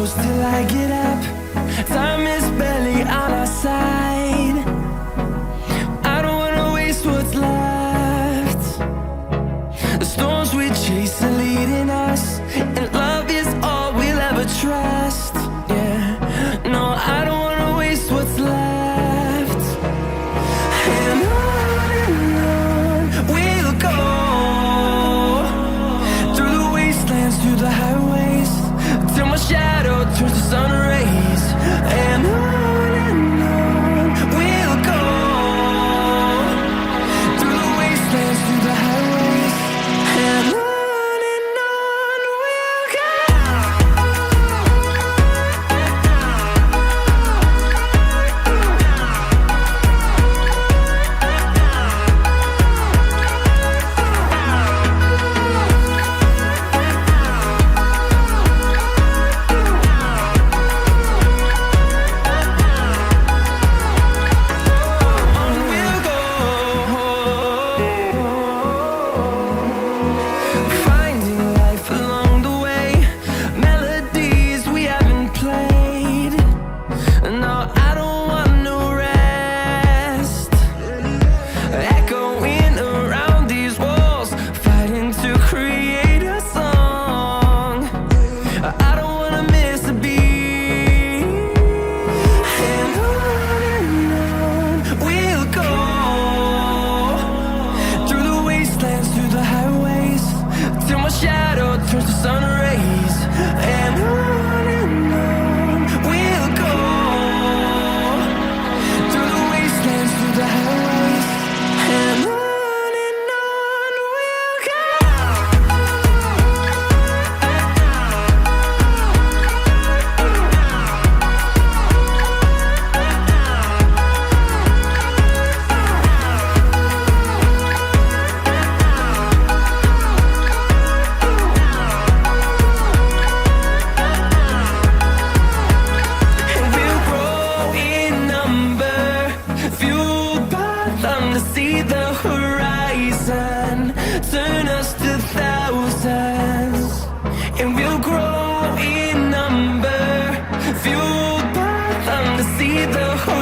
close till I get up. Time is barely on our side. I don't wanna waste what's left. The storms we chase are leading us, and love is all we'll ever trust. Yeah, no, I don't wanna waste what's left. And on we'll go, through the wastelands, through the highways, till my shadow turns to sun rays. And on we'll go, through the wastelands, through the highways, and on we'll go. Finding life along the way, melodies we haven't played. No, I don't want no rest. Echoing around these walls, fighting to create a song. I don't wanna miss a beat. And on we'll go, through the wastelands, through the highways, till my shadow turns to sun rays. And on we'll go, through the wastelands, through the highways, and on we'll go. And we'll grow in number, fueled by them to see the horizon, turn us to thousands. And we'll grow in number, fueled by them to see the horizon.